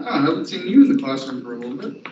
I haven't seen you in the classroom for a little bit.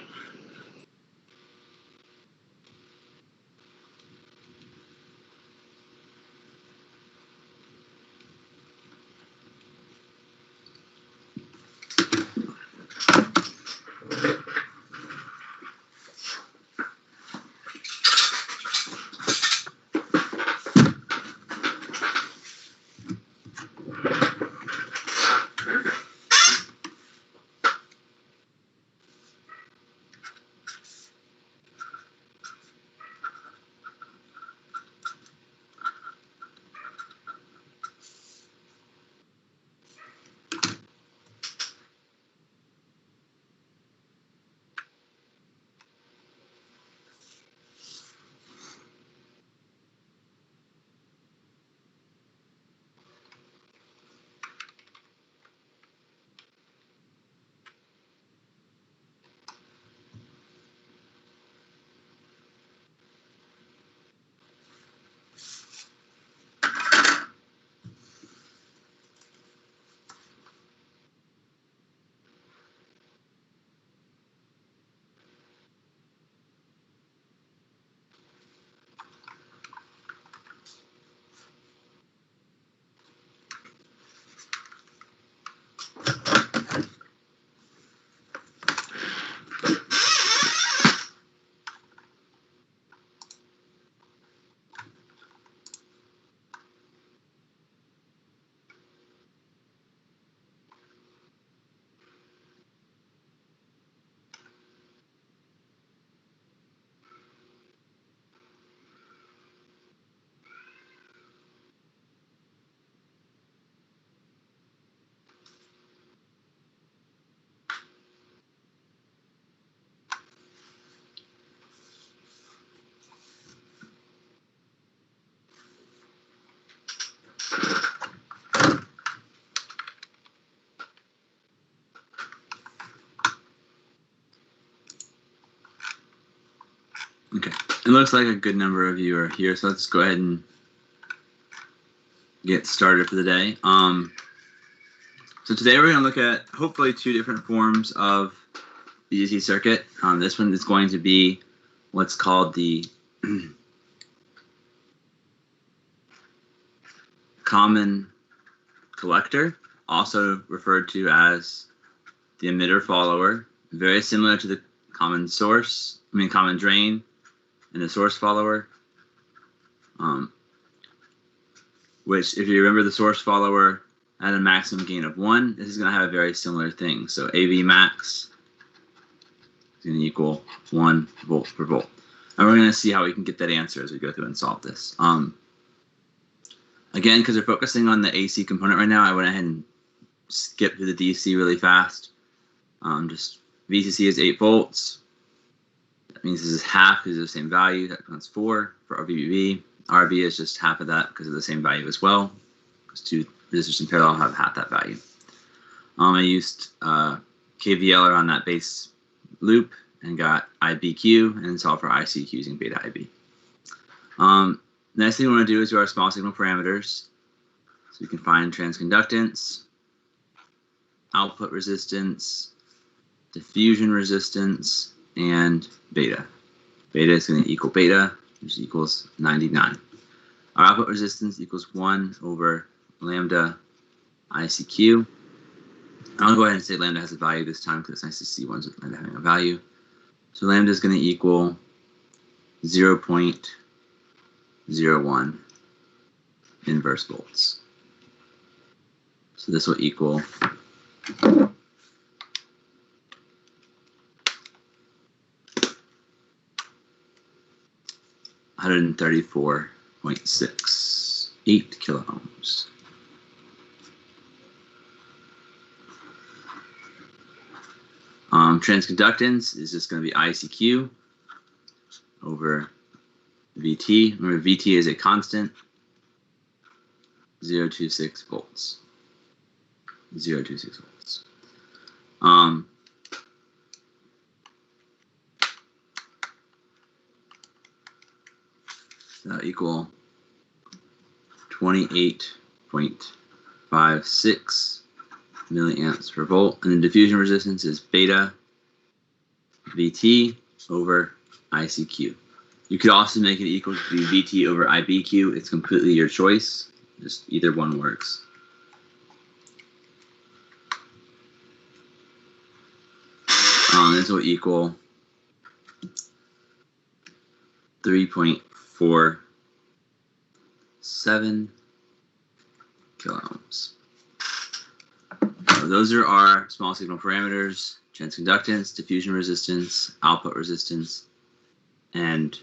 Okay, it looks like a good number of you are here, so let's go ahead and get started for the day. So today we're going to look at hopefully two different forms of the DC circuit. This one is going to be what's called the common collector, also referred to as the emitter follower, very similar to the common drain and the source follower, which if you remember the source follower at a maximum gain of 1, this is going to have a very similar thing. So AV max is going to equal 1 volt per volt. And we're going to see how we can get that answer as we go through and solve this. Again, because we're focusing on the AC component right now, I went ahead and skipped through the DC really fast. Just VCC is 8 volts. That means this is half because of the same value. That counts 4 for our VBB. RB is just half of that because of the same value as well. Because two resistors in parallel have half that value. I used KVL around that base loop and got IBQ and solved for ICQ using beta IB. Next thing we want to do is do our small signal parameters. So we can find transconductance. output resistance, diffusion resistance, and beta. Beta is going to equal beta, which equals 99. Our output resistance equals 1 over lambda ICQ. I'll go ahead and say lambda has a value this time because it's nice to see ones with lambda having a value. So lambda is going to equal 0.01 inverse volts. So this will equal 134.68 kilo ohms. Transconductance is just going to be ICQ over VT. Remember, VT is a constant, 0.26 volts. 0.26 volts. So that equal 28.56 milliamps per volt, and the diffusion resistance is beta VT over ICQ. You could also make it equal to VT over IBQ. It's completely your choice. Just either one works. This will equal 3.47 kilo ohms. So those are our small signal parameters: transconductance, diffusion resistance, output resistance, and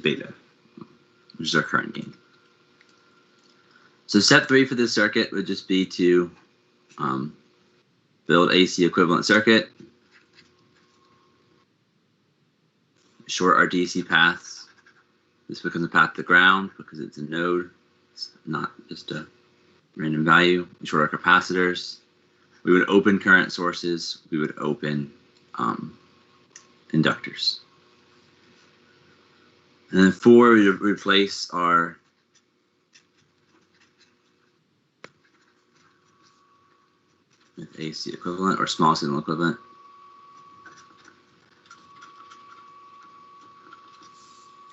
beta, which is our current gain. So step 3 for this circuit would just be to build AC equivalent circuit, short our DC paths. This becomes a path to ground because it's a node. It's not just a random value. We short our capacitors. We would open current sources. We would open inductors. And then 4, we would replace our with AC equivalent or small signal equivalent.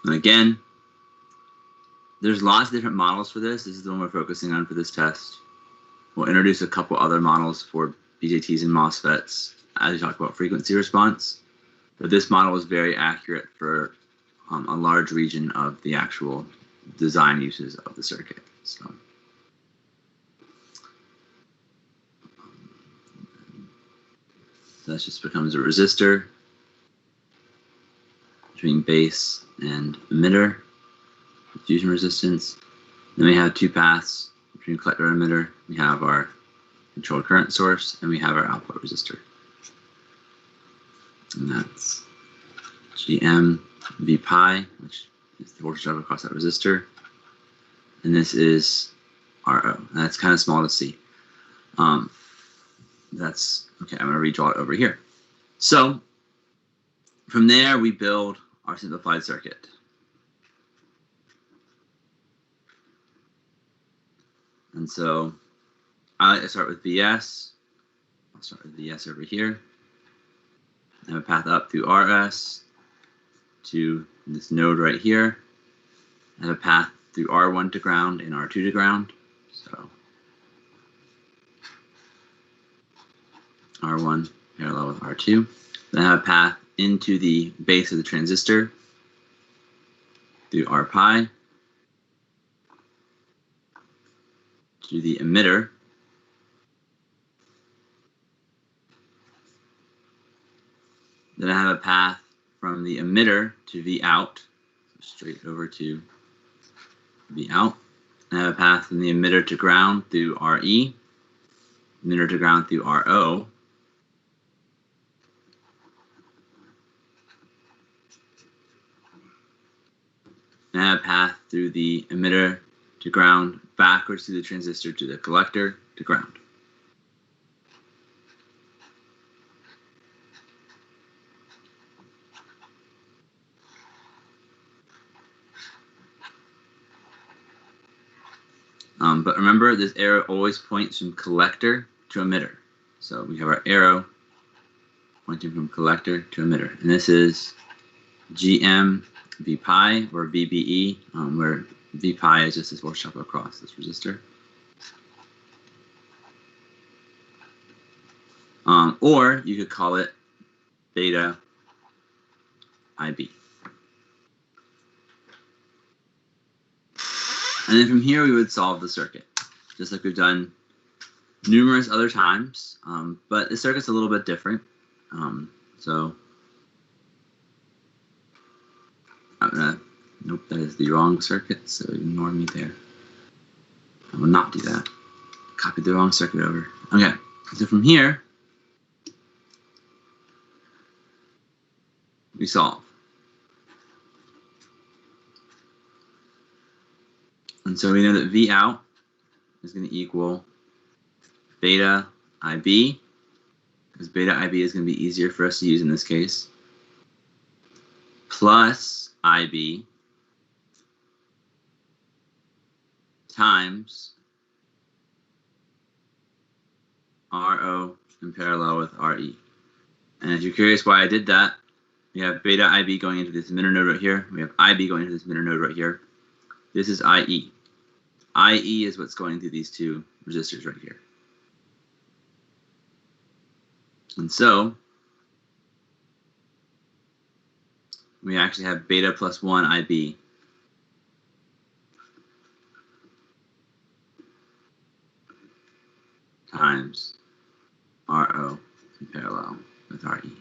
And again, there's lots of different models for this. This is the one we're focusing on for this test. We'll introduce a couple other models for BJTs and MOSFETs as we talk about frequency response. But this model is very accurate for a large region of the actual design uses of the circuit. So that just becomes a resistor between base and emitter, diffusion resistance. Then we have 2 paths between collector and emitter. We have our controlled current source, and we have our output resistor. And that's GM V pi, which is the voltage drive across that resistor. And this is RO. And that's kind of small to see. That's okay. I'm going to redraw it over here. So from there, we build our simplified circuit. And so I like to start with VS. I'll start with VS over here. I have a path up through RS to this node right here. I have a path through R1 to ground and R2 to ground. So R1 parallel with R2. Then I have a path into the base of the transistor through R pi to the emitter. Then I have a path from the emitter to V out, so straight over to V out. I have a path from the emitter to ground through RE, emitter to ground through RO. And I have a path through the emitter to ground backwards through the transistor to the collector to ground. But remember, this arrow always points from collector to emitter. So we have our arrow pointing from collector to emitter. And this is GM V pi or VBE, where V pi is just this voltage drop across this resistor. Or you could call it beta IB. And then from here, we would solve the circuit, just like we've done numerous other times. But the circuit's a little bit different. So I'm gonna, nope, that is the wrong circuit, so ignore me there. I will not do that. Copied the wrong circuit over. Okay, so from here, we solve. And so we know that V out is going to equal beta IB, because beta IB is going to be easier for us to use in this case, plus IB times RO in parallel with RE. And if you're curious why I did that, we have beta IB going into this emitter node right here. We have IB going into this emitter node right here. This is IE. IE is what's going through these two resistors right here. And so we actually have beta plus 1 IB times RO in parallel with RE.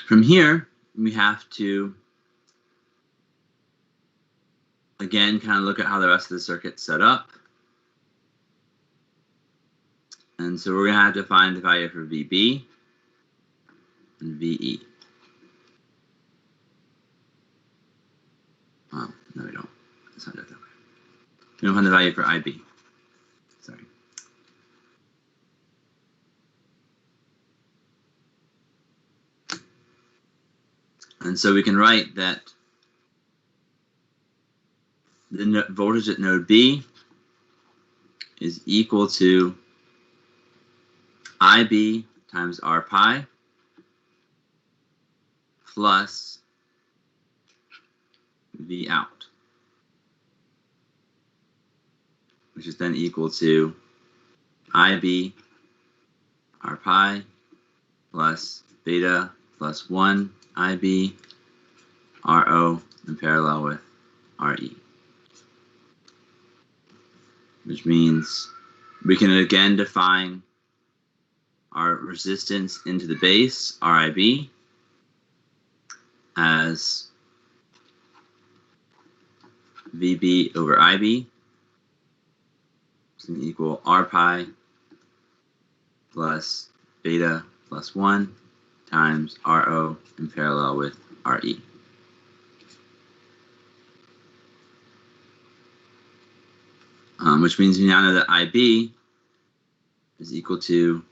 From here, we have to, again, kind of look at how the rest of the circuit's set up. And so we're going to have to find the value for VB and VE. Oh, no, we don't. Let's not do it that way. We don't find the value for IB. Sorry. And so we can write that the voltage at node B is equal to IB times R pi plus V out, which is then equal to IB R pi plus beta plus 1 IB RO in parallel with RE. Which means we can again define our resistance into the base, RIB, as VB over IB is going to equal R pi plus beta plus 1 times RO in parallel with RE. Which means we now know that IB is equal to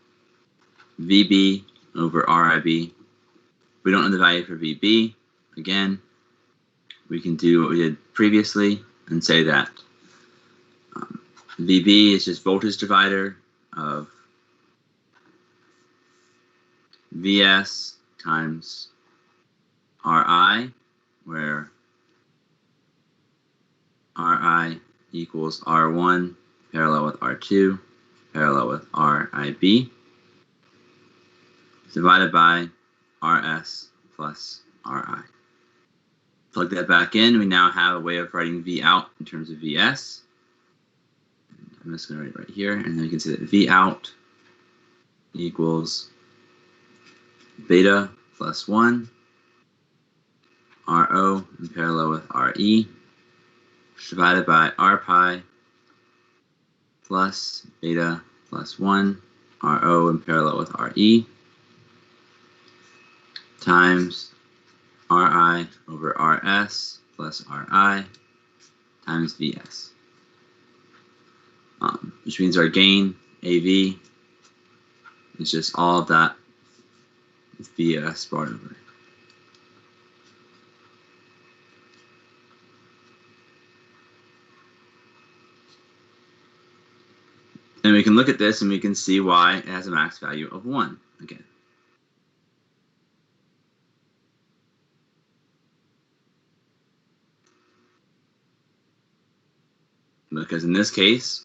VB over RIB. We don't know the value for VB. Again, we can do what we did previously and say that VB is just voltage divider of VS times RI, where RI equals R1 parallel with R2 parallel with RIB divided by RS plus RI. Plug that back in. We now have a way of writing V out in terms of VS. I'm just going to write it right here, and then we can say that V out equals beta plus 1 RO in parallel with RE divided by R pi plus beta plus 1 RO in parallel with RE times RI over RS plus RI times VS, which means our gain, AV, is just all of that with VS brought over. And we can look at this and we can see why it has a max value of 1 again. Because in this case,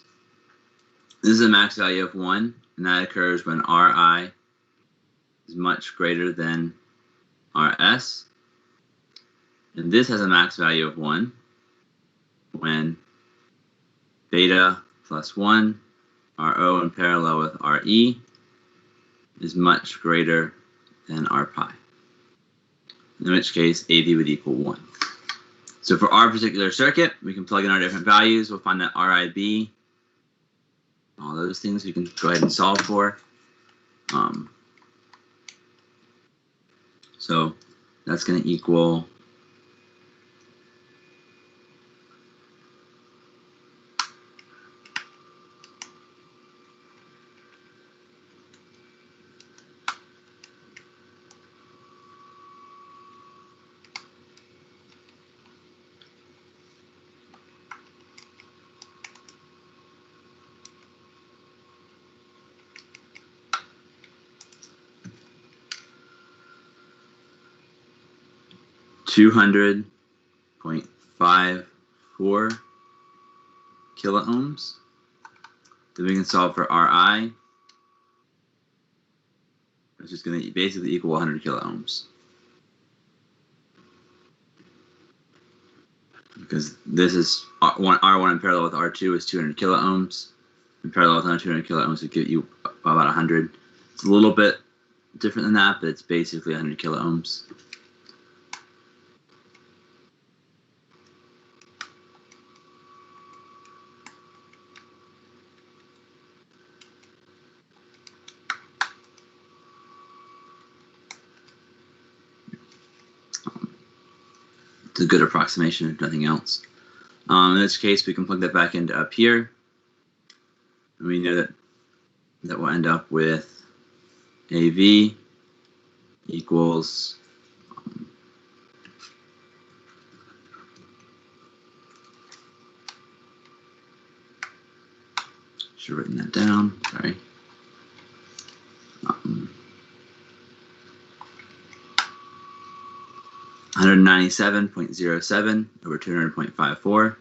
this is a max value of 1, and that occurs when Ri is much greater than Rs. And this has a max value of 1 when beta plus 1, Ro in parallel with Re, is much greater than R pi, in which case AV would equal 1. So for our particular circuit, we can plug in our different values. We'll find that RIB, all those things we can go ahead and solve for. So that's going to equal 200.54 kiloohms. Then we can solve for Ri, which is going to basically equal 100 kiloohms. Because this is R1 in parallel with R2 is 200 kiloohms. In parallel with another 200 kiloohms would give you about 100. It's a little bit different than that, but it's basically 100 kiloohms. It's a good approximation, if nothing else. In this case, we can plug that back into up here. And we know that we'll end up with AV equals should have written that down, sorry. 197.07 over 200.54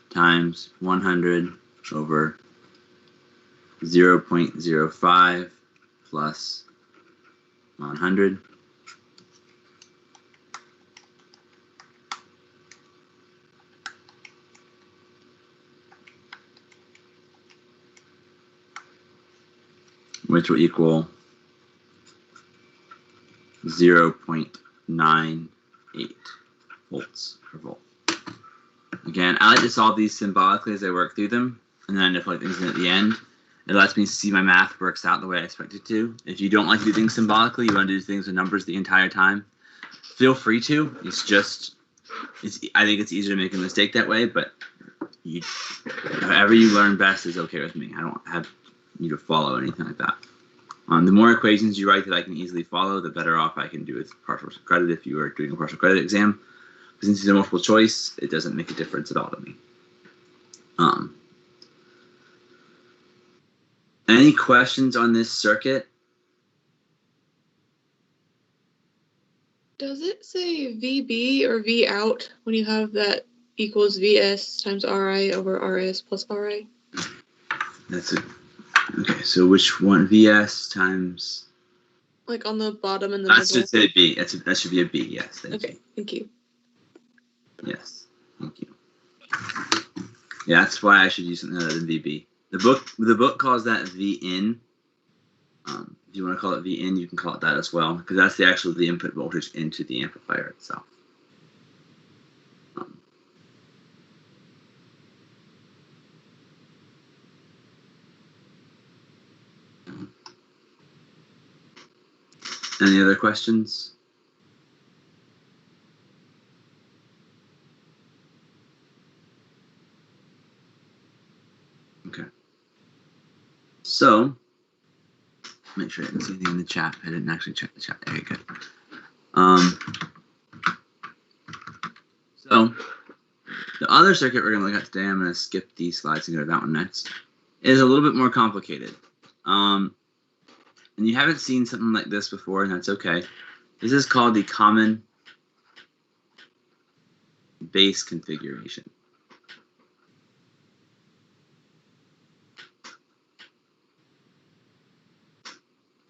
times 100 over 0.05 plus 100. Which will equal 0.98 volts per volt. Again, I like to solve these symbolically as I work through them, and then I end up putting things in at the end. It lets me see my math works out the way I expect it to. If you don't like to do things symbolically, you want to do things with numbers the entire time, feel free to. I think it's easier to make a mistake that way, but however you learn best is okay with me. I don't have you to follow anything like that. The more equations you write that I can easily follow, the better off I can do with partial credit if you are doing a partial credit exam. But since it's a multiple choice, it doesn't make a difference at all to me. Any questions on this circuit? Does it say VB or V out when you have that equals VS times RI over RS plus RI? That's it. Okay, so which one? VS times. Like on the bottom and the That middle. should say B. That should be a B. Yes. Thank you. Thank you. Yes. Thank you. Yeah, that's why I should use something other than VB. The book calls that VIN. If you want to call it VIN, you can call it that as well, because that's the input voltage into the amplifier itself. Any other questions? Okay. So, make sure I didn't see anything in the chat. I didn't actually check the chat. Okay, good. So, the other circuit we're going to look at today, I'm going to skip these slides and go to that one next, is a little bit more complicated. And you haven't seen something like this before, and that's okay. This is called the common base configuration.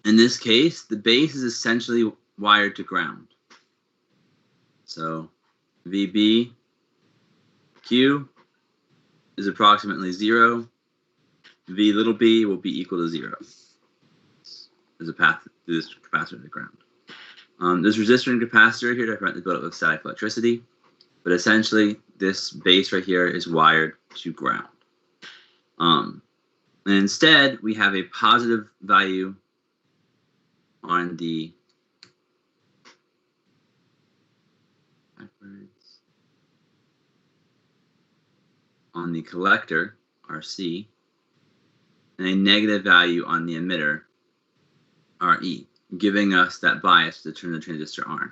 In this case, the base is essentially wired to ground. So VB Q is approximately 0. V little b will be equal to 0. There's a path through this capacitor to ground. There's resistor and capacitor here to prevent the buildup of static electricity, but essentially this base right here is wired to ground. And instead, we have a positive value on the collector, RC, and a negative value on the emitter, RE, giving us that bias to turn the transistor on.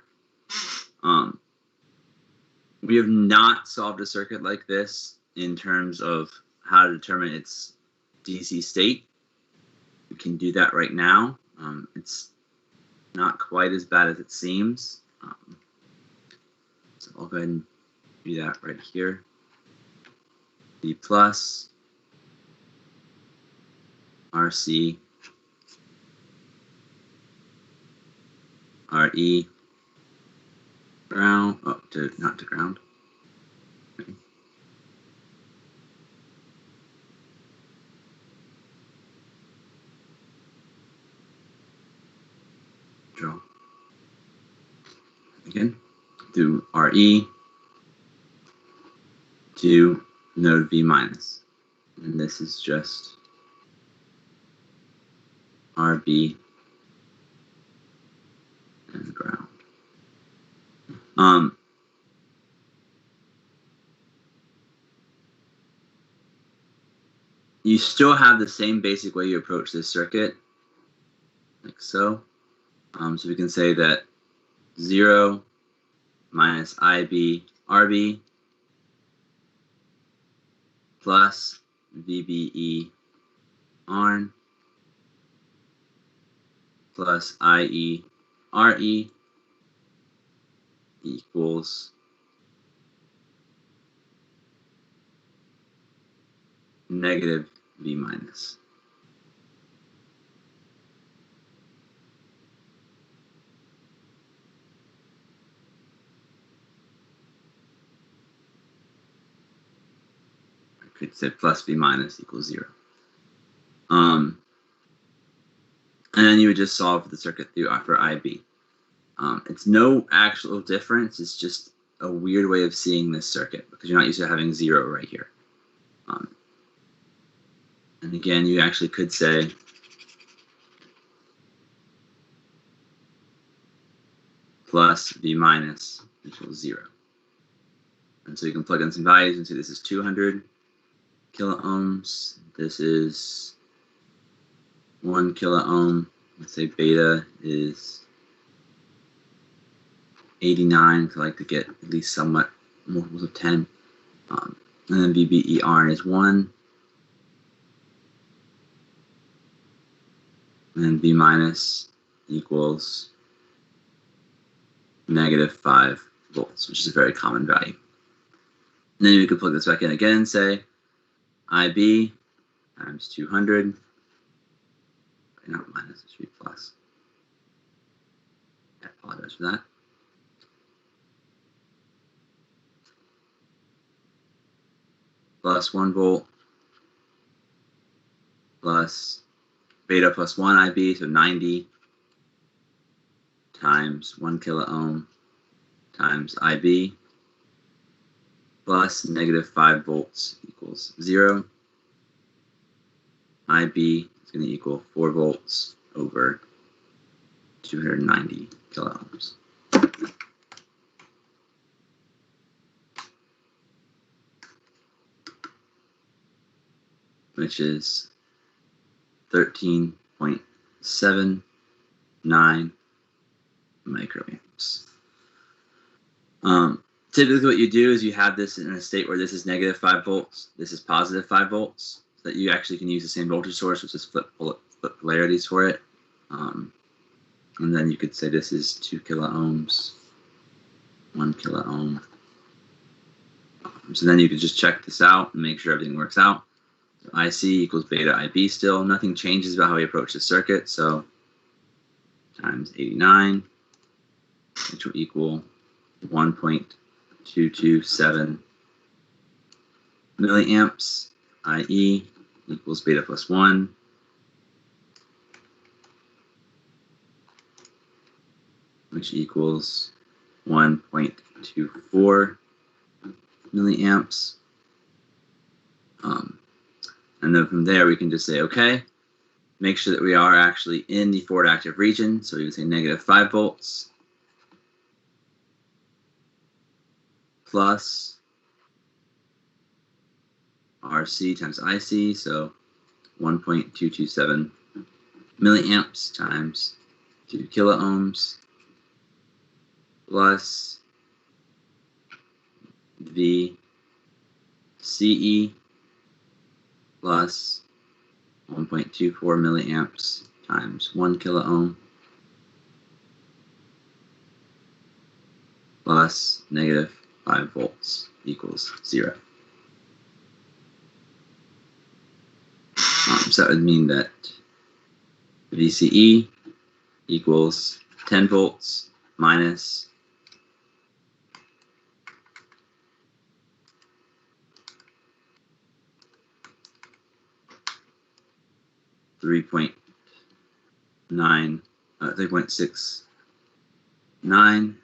We have not solved a circuit like this in terms of how to determine its DC state. We can do that right now. It's not quite as bad as it seems. So I'll go ahead and do that right here. V plus, RC, RE, ground, not to ground. Okay. Draw. Again, do RE to node V minus. And this is just RB and ground. You still have the same basic way you approach this circuit, like so. So we can say that 0 minus IB RB plus VBE ARN plus IE RE equals negative V minus. I could say plus V minus equals 0. And then you would just solve the circuit through for IB. It's no actual difference. It's just a weird way of seeing this circuit because you're not used to having 0 right here. And again, you actually could say plus V minus equals 0. And so you can plug in some values and say this is 200 kilo ohms. This is 1 kilo ohm. Let's say beta is 89. So I like to get at least somewhat multiples of 10. And then VBE ARN is 1. And then V minus equals negative 5 volts, which is a very common value. And then we could plug this back in again and say IB times 200. Not minus, it should be plus. I apologize for that. Plus 1 volt plus beta plus 1 IB, so 90 times 1 kilo ohm times IB plus negative 5 volts equals 0. IB is going to equal 4 volts over 290 kilo ohms. Which is 13.79 microamps. typically what you do is you have this in a state where this is negative 5 volts, this is positive 5 volts, so that you actually can use the same voltage source, which is flip polarities for it. And then you could say this is 2 kilo ohms, 1 kilo ohm. So then you could just check this out and make sure everything works out. So IC equals beta IB still. Nothing changes about how we approach the circuit. So times 89, which will equal 1.227 milliamps, IE equals beta plus 1. Which equals 1.24 milliamps. And then from there, we can just say, okay, make sure that we are actually in the forward active region. So we would say negative 5 volts plus RC times IC. So 1.227 milliamps times 2 kilo ohms plus VCE plus 1.24 milliamps times 1 kilo ohm plus negative 5 volts equals 0. So that would mean that VCE equals 10 volts minus 3.69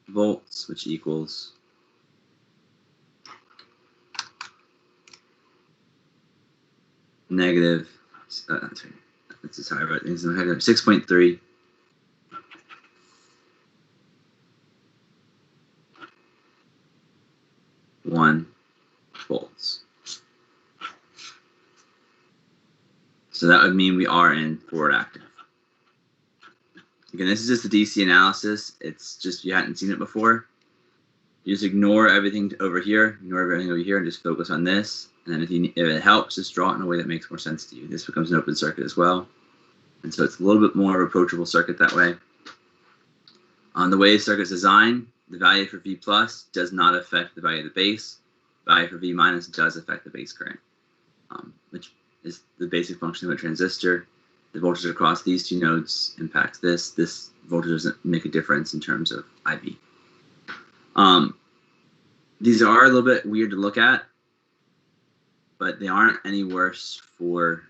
volts, which equals negative. This is how I write things. 6.3 volts. So that would mean we are in forward active. Again, this is just a DC analysis. It's just you hadn't seen it before. You just ignore everything over here, and just focus on this. And then if it helps, just draw it in a way that makes more sense to you. This becomes an open circuit as well. And so it's a little bit more of an approachable circuit that way. On the way the circuit's designed, the value for V plus does not affect the value of the base. Value for V minus does affect the base current, which is the basic function of a transistor. The voltage across these two nodes impacts this. This voltage doesn't make a difference in terms of IB. These are a little bit weird to look at, but they aren't any worse for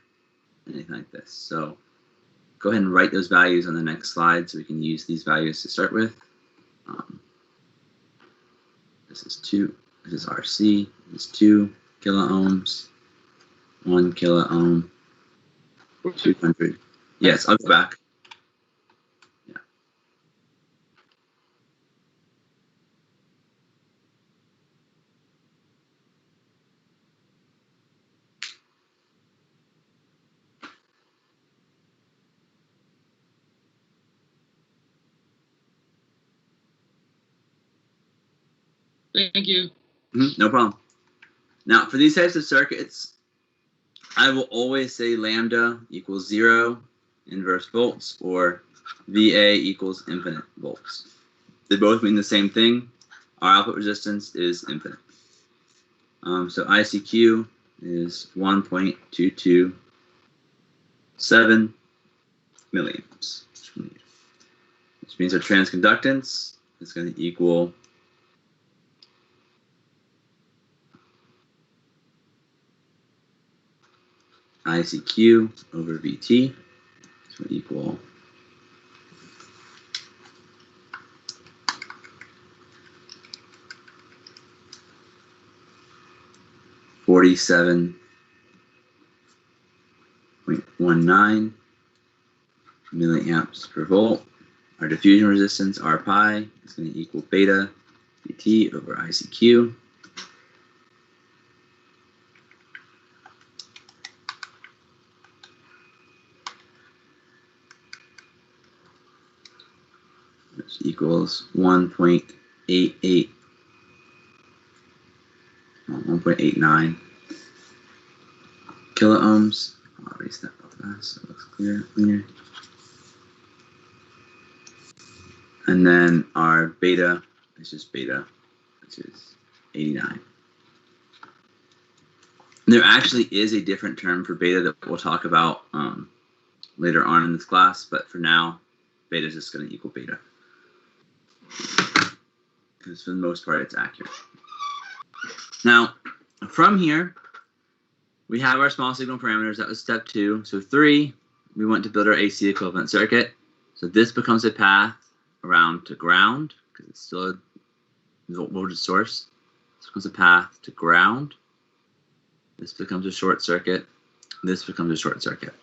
anything like this. So go ahead and write those values on the next slide so we can use these values to start with. This is 2, this is RC, this is 2 kilo ohms, 1 kilo ohm, 200. Yes, I'll go back. Yeah. Thank you. No problem. Now, for these types of circuits, I will always say lambda equals 0 inverse volts, or VA equals infinite volts. They both mean the same thing. Our output resistance is infinite. So ICQ is 1.227 milliamps, which means our transconductance is going to equal ICQ over VT, which will equal 47.19 milliamps per volt. Our diffusion resistance, R pi, is going to equal beta VT over ICQ. Which equals 1.88 1.89 kiloohms. I'll erase that real fast so it looks cleaner. And then our beta is just beta, which is 89. There actually is a different term for beta that we'll talk about later on in this class, but for now, beta is just going to equal beta. Because for the most part, it's accurate. Now, from here, we have our small signal parameters. That was step 2. So 3, we want to build our AC equivalent circuit. So this becomes a path around to ground, because it's still a voltage source. This becomes a path to ground. This becomes a short circuit. This becomes a short circuit.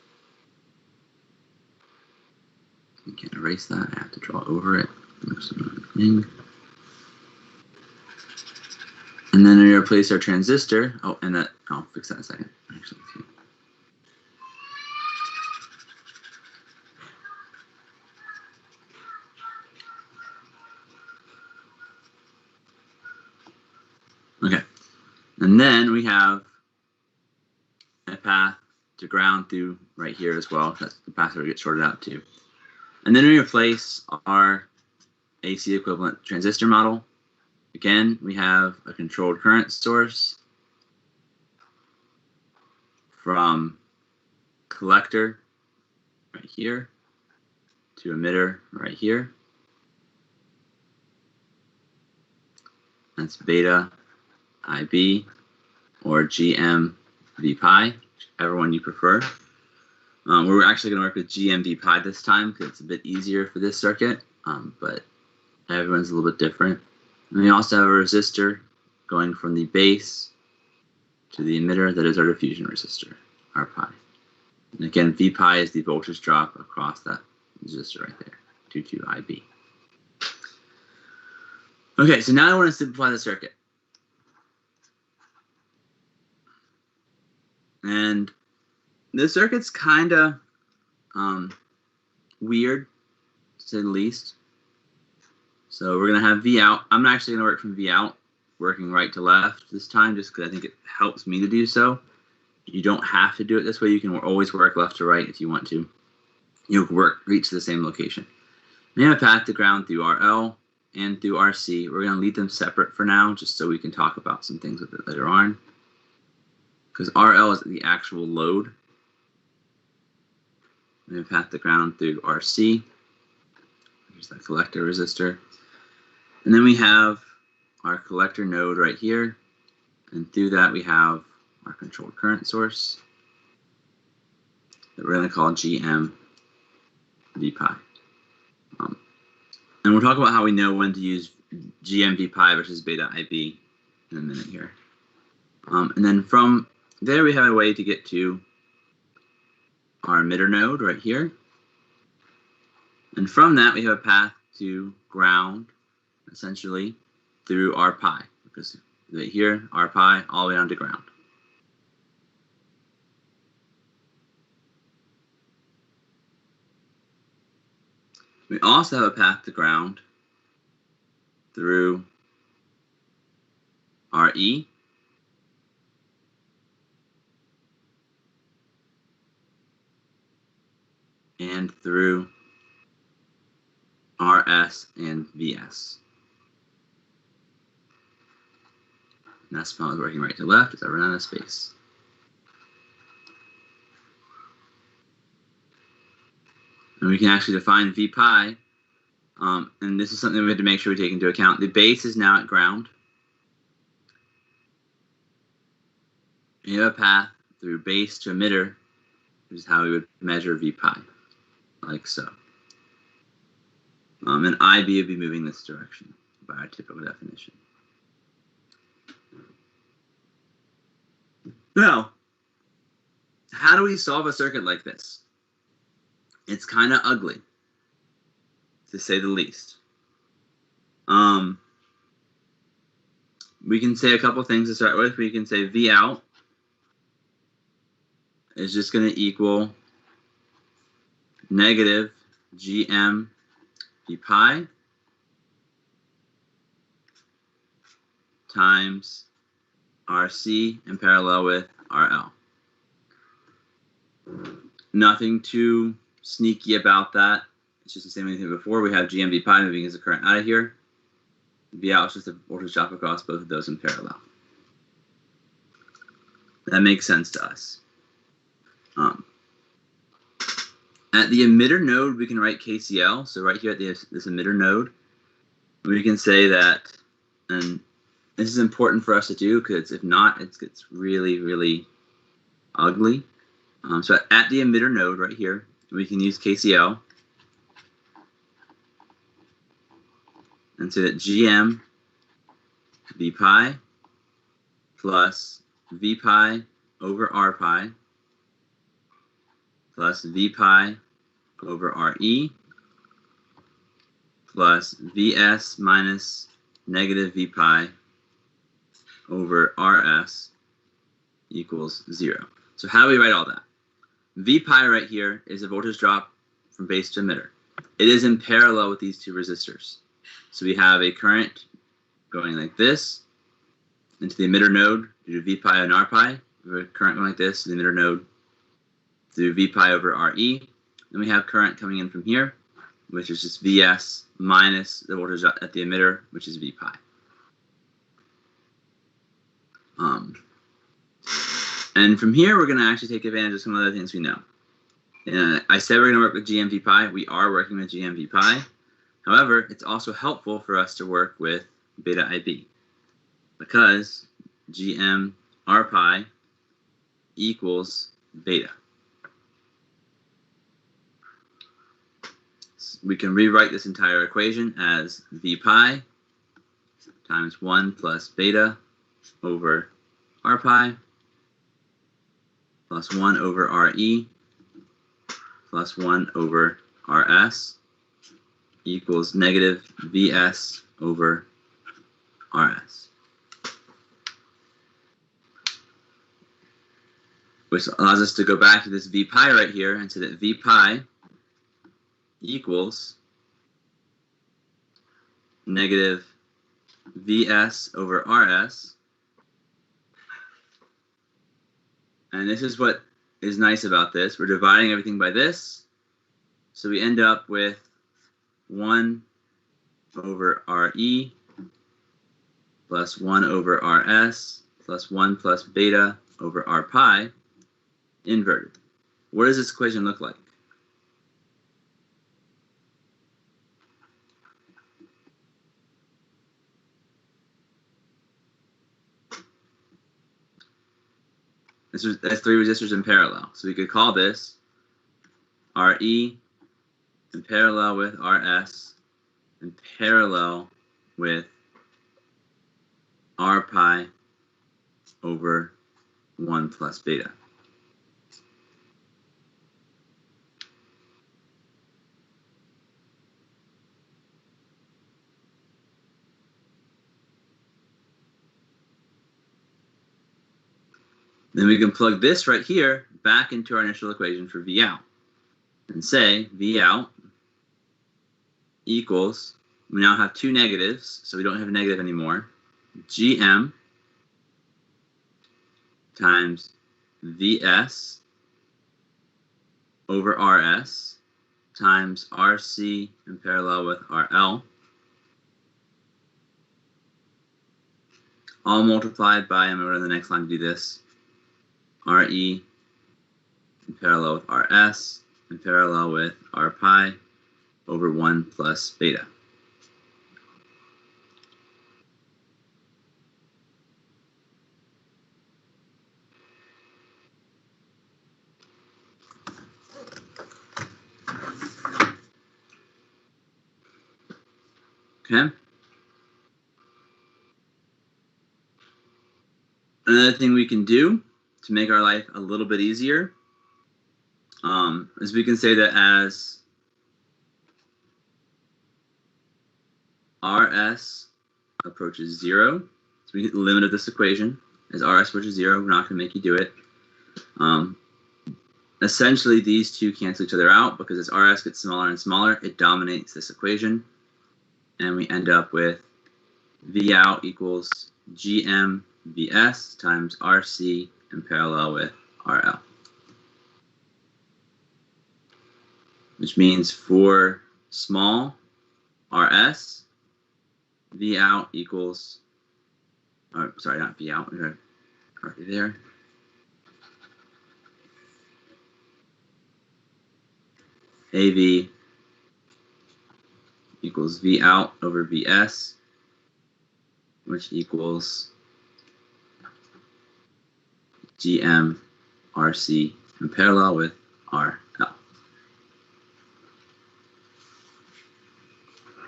You can't erase that. I have to draw over it. And then we replace our transistor. Oh, and that, I'll fix that in a second. Actually, okay. And then we have a path to ground through right here as well. That's the path where we get shorted out to. And then we replace our AC equivalent transistor model. Again, we have a controlled current source from collector right here to emitter right here. That's beta IB or GM V pi, whichever one you prefer. We're actually going to work with GM V pi this time because it's a bit easier for this circuit, but everyone's a little bit different. And we also have a resistor going from the base to the emitter that is our diffusion resistor, R pi. And again, V pi is the voltage drop across that resistor right there, 22 IB. Okay, so now I want to simplify the circuit. And this circuit's kind of weird, to say the least. So we're going to have V out. I'm actually going to work from V out, working right to left this time, just because I think it helps me to do so. You don't have to do it this way. You can always work left to right if you want to. You'll reach the same location. We have a path to ground through RL and through RC. We're going to leave them separate for now, just so we can talk about some things with it later on. Because RL is the actual load. We have a path to ground through RC. Here's that collector resistor. And then we have our collector node right here. And through that we have our controlled current source that we're going to call GM V pi. And we'll talk about how we know when to use GM V pi versus beta IB in a minute here. And then from there we have a way to get to our emitter node right here. And from that we have a path to ground, essentially, through R pi. Because right here, R pi, all the way down to ground. We also have a path to ground through RE and through RS and VS. And that's how I was working right to left as I run out of space. And we can actually define V pi, and this is something we have to make sure we take into account. The base is now at ground. You have a path through base to emitter, which is how we would measure V pi, like so. And IB would be moving this direction by our typical definition. Now, how do we solve a circuit like this? It's kind of ugly, to say the least. We can say a couple things to start with. We can say V out is just going to equal negative GM V pi times RC in parallel with RL. Nothing too sneaky about that. It's just the same thing before. We have GM V pi moving as a current out of here. V out is just the voltage drop across both of those in parallel. That makes sense to us. At the emitter node, we can write KCL. So right here at this emitter node, we can say that, and this is important for us to do because if not, it gets really, really ugly. So at the emitter node right here, we can use KCL and say that GM V pi plus V pi over R pi plus V pi over RE plus Vs minus negative V pi over RS equals 0. So how do we write all that? V pi right here is a voltage drop from base to emitter. It is in parallel with these two resistors. So we have a current going like this into the emitter node due to V pi and R pi. We have a current going like this to the emitter node through V pi over RE. Then we have current coming in from here, which is just Vs minus the voltage at the emitter, which is V pi. And from here, we're going to actually take advantage of some other things we know. I said we're going to work with GM V pi. We are working with GM V pi. However, it's also helpful for us to work with beta IB because GM R pi equals beta. We can rewrite this entire equation as V pi times 1 plus beta over R pi plus 1 over RE plus 1 over RS equals negative Vs over RS. Which allows us to go back to this V pi right here and say that V pi equals negative Vs over Rs. And this is what is nice about this. We're dividing everything by this. So we end up with 1 over Re plus 1 over Rs plus 1 plus beta over R pi inverted. What does this equation look like? That's three resistors in parallel. So we could call this Re in parallel with Rs in parallel with R pi over 1 plus beta. Then we can plug this right here back into our initial equation for V out and say V out equals, we now have two negatives, so we don't have a negative anymore, GM times Vs over Rs times RC in parallel with RL, all multiplied by, I'm going to go to the next line to do this, Re in parallel with Rs in parallel with R pi over 1 plus beta. Okay. Another thing we can do to make our life a little bit easier is we can say that as Rs approaches 0, so we hit the limit of this equation. As Rs approaches 0, we're not going to make you do it. Essentially, these two cancel each other out because as Rs gets smaller and smaller, it dominates this equation. And we end up with V out equals GM VS times RC in parallel with RL. Which means for small RS, V out equals, or sorry, not V out, we're already there. AV equals V out over VS, which equals GM RC in parallel with RL.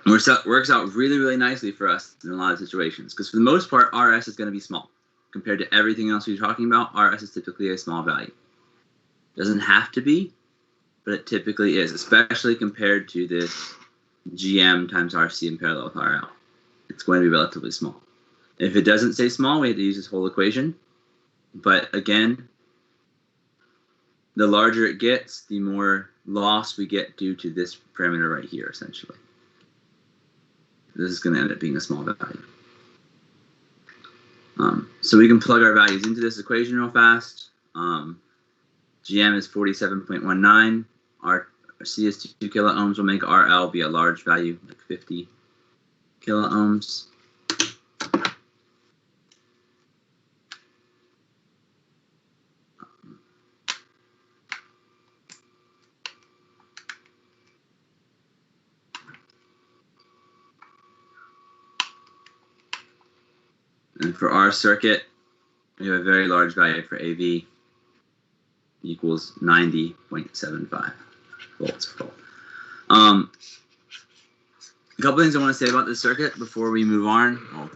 Works out really, really nicely for us in a lot of situations, because for the most part, RS is going to be small. Compared to everything else we're talking about, RS is typically a small value. Doesn't have to be, but it typically is, especially compared to this GM times RC in parallel with RL. It's going to be relatively small. If it doesn't say small, we have to use this whole equation. But again, the larger it gets, the more loss we get due to this parameter right here, essentially. This is going to end up being a small value. So we can plug our values into this equation real fast. GM is 47.19. Our C is 2 kilo ohms. Will make RL be a large value, like 50 kilo ohms. And for our circuit, we have a very large value for AV equals 90.75 volts per volt. A couple things I want to say about this circuit before we move on. Well,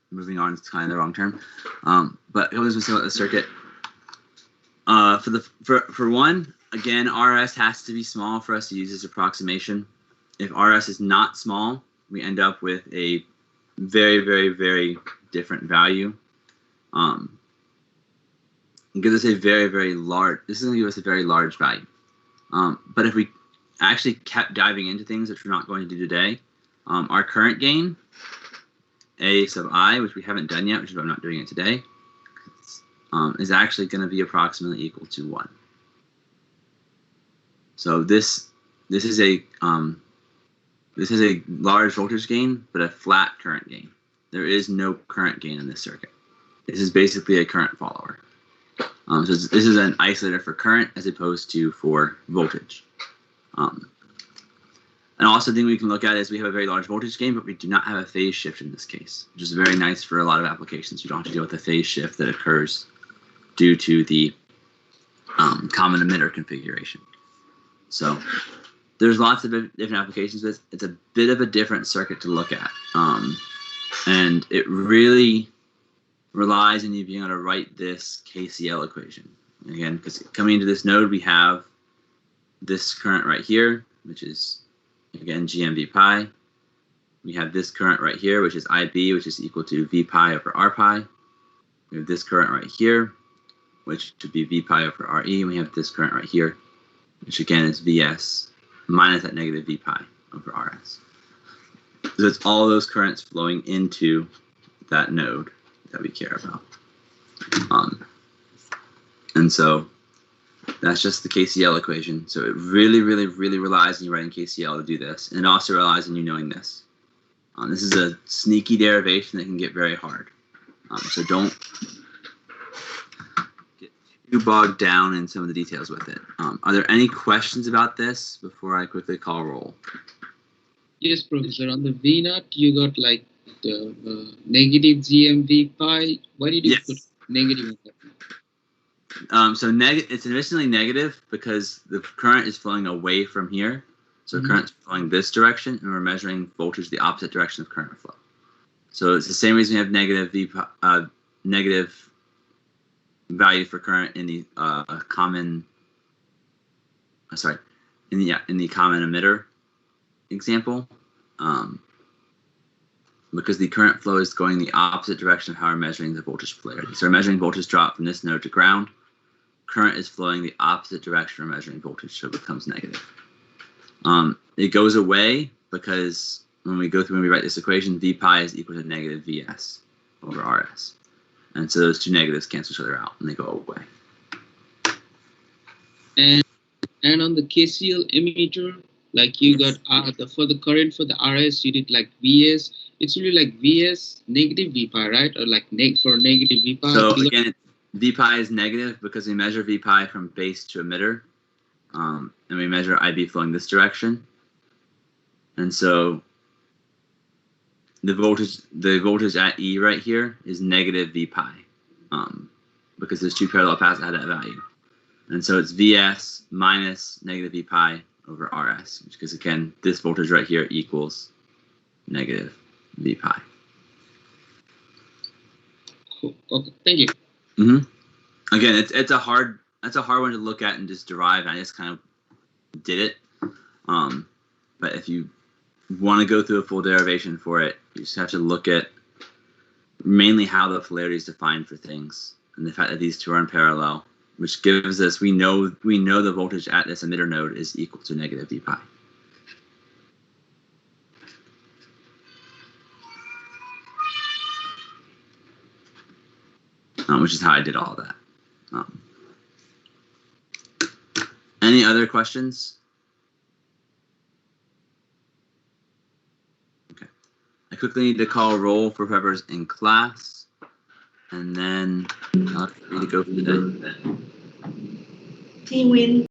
moving on is kind of the wrong term. But a couple things I want to say about the circuit. For one, again, RS has to be small for us to use this approximation. If RS is not small, we end up with a very, very, very different value. It gives us a very, very large, this is going to give us a very large value. But if we actually kept diving into things, which we're not going to do today, our current gain, A sub I, which we haven't done yet, which is why I'm not doing it today, is actually going to be approximately equal to 1. So this is a large voltage gain, but a flat current gain. There is no current gain in this circuit. This is basically a current follower. So this is an isolator for current as opposed to for voltage. And also, the thing we can look at is we have a very large voltage gain, but we do not have a phase shift in this case, which is very nice for a lot of applications. You don't have to deal with the phase shift that occurs due to the common emitter configuration. So there's lots of different applications with it. It's a bit of a different circuit to look at. And it really relies on you being able to write this KCL equation. Again, because coming into this node, we have this current right here, which is, again, GMV pi. We have this current right here, which is IB, which is equal to V pi over R pi. We have this current right here, which should be V pi over RE. And we have this current right here, which again is VS minus that negative V pi over RS. So it's all those currents flowing into that node that we care about. And so that's just the KCL equation. So it really, really, really relies on you writing KCL to do this. And it also relies on you knowing this. This is a sneaky derivation that can get very hard. So don't get too bogged down in some of the details with it. Are there any questions about this before I quickly call roll? Yes, Professor. On the V naught, you got like the negative GMV pi. Why did you put negative in that? So it's initially negative because the current is flowing away from here. So current is flowing this direction, and we're measuring voltage the opposite direction of current flow. So it's the same reason we have negative value for current in the common emitter example, because the current flow is going the opposite direction of how we're measuring the voltage polarity. So we're measuring voltage drop from this node to ground. Current is flowing the opposite direction we're measuring voltage, so it becomes negative. It goes away because when we write this equation, V pi is equal to negative VS over RS. And so those two negatives cancel each other out and they go away. And on the KCL emitter, like you got for the current for the RS, you did like VS. It's really like VS negative V pi, right? Or like for negative V pi. So again, V pi is negative because we measure V pi from base to emitter, and we measure IB flowing this direction. And so the voltage at E right here is negative V pi, because there's two parallel paths at that value. And so it's Vs minus negative V pi over Rs, because again, this voltage right here equals negative V pi. Cool. Okay, thank you. Mm-hmm. Again, it's a hard one to look at and just derive. And I just kind of did it. But if you want to go through a full derivation for it, you just have to look at mainly how the polarity is defined for things, and the fact that these two are in parallel, which gives us we know the voltage at this emitter node is equal to negative V pi. Which is how I did all that. Any other questions? Okay. I quickly need to call roll for whoever's in class, and then I'll be free to go for the day. Team win.